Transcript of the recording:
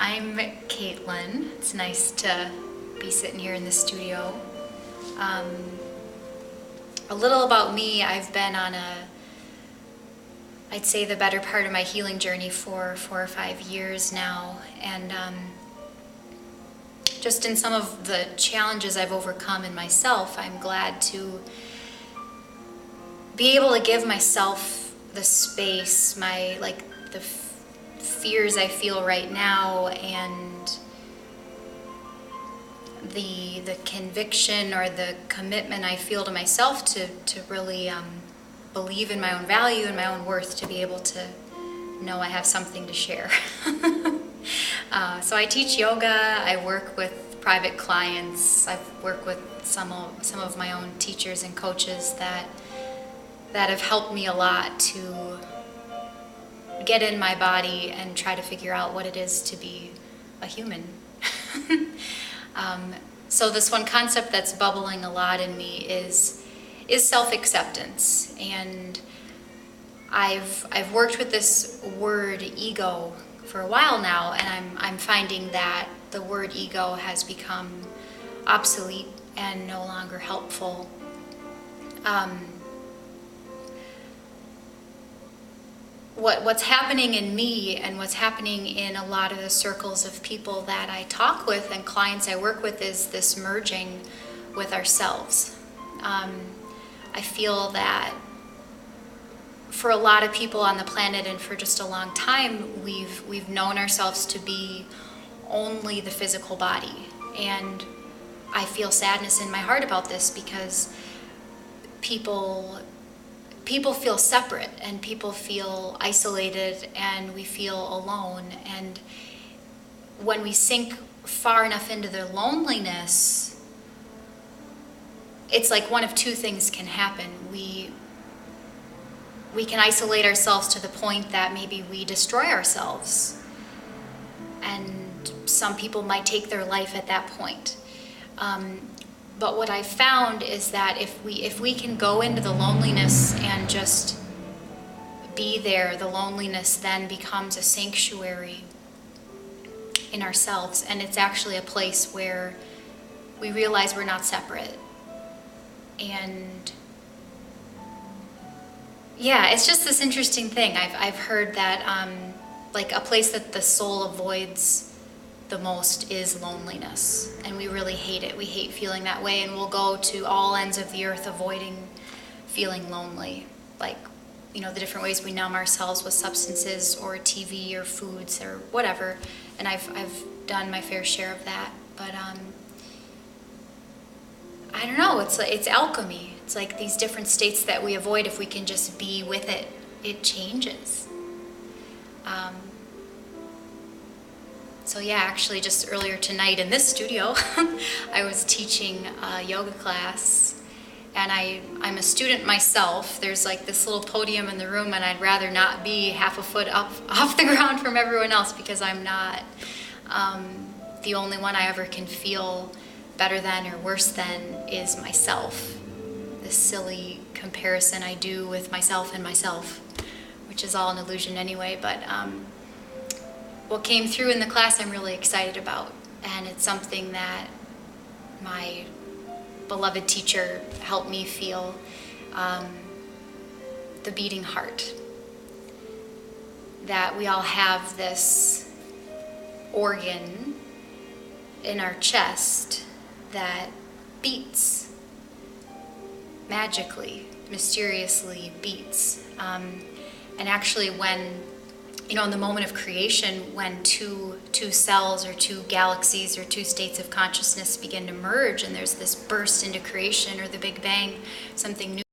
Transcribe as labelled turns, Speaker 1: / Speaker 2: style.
Speaker 1: I'm Kaitlin. It's nice to be sitting here in the studio. A little about me, I've been on I'd say the better part of my healing journey for 4 or 5 years now. And just in some of the challenges I've overcome in myself, I'm glad to be able to give myself the space, the fears I feel right now, and the conviction or the commitment I feel to myself to really believe in my own value and my own worth, to be able to know I have something to share. So I teach yoga, I work with private clients, I've worked with some of my own teachers and coaches that have helped me a lot to get in my body and try to figure out what it is to be a human. So this one concept that's bubbling a lot in me is self-acceptance. And I've worked with this word ego for a while now, and I'm finding that the word ego has become obsolete and no longer helpful. What's happening in me and what's happening in a lot of the circles of people that I talk with and clients I work with is this merging with ourselves. I feel that for a lot of people on the planet and for just a long time, we've known ourselves to be only the physical body. And I feel sadness in my heart about this, because people feel separate and people feel isolated and we feel alone. And when we sink far enough into the loneliness, it's like one of two things can happen. We can isolate ourselves to the point that maybe we destroy ourselves. And some people might take their life at that point. But what I've found is that if we can go into the loneliness and just be there, the loneliness then becomes a sanctuary in ourselves, and it's actually a place where we realize we're not separate. And yeah, it's just this interesting thing. I've heard that like a place that the soul avoids the most is loneliness, and we really hate it. We hate feeling that way, and we'll go to all ends of the earth avoiding feeling lonely, like, the different ways we numb ourselves with substances or TV or foods or whatever. And I've done my fair share of that, but I don't know, it's alchemy. It's like these different states that we avoid, if we can just be with it, it changes. So yeah, actually just earlier tonight in this studio, I was teaching a yoga class, and I'm a student myself. There's like this little podium in the room, and I'd rather not be half a foot up off the ground from everyone else, because I'm not the only one I ever can feel better than or worse than is myself. This silly comparison I do with myself and myself, which is all an illusion anyway, but what came through in the class I'm really excited about, and it's something that my beloved teacher helped me feel, the beating heart. That we all have this organ in our chest that beats, magically, mysteriously beats. And actually when, in the moment of creation, when two cells or two galaxies or two states of consciousness begin to merge, and there's this burst into creation or the Big Bang, something new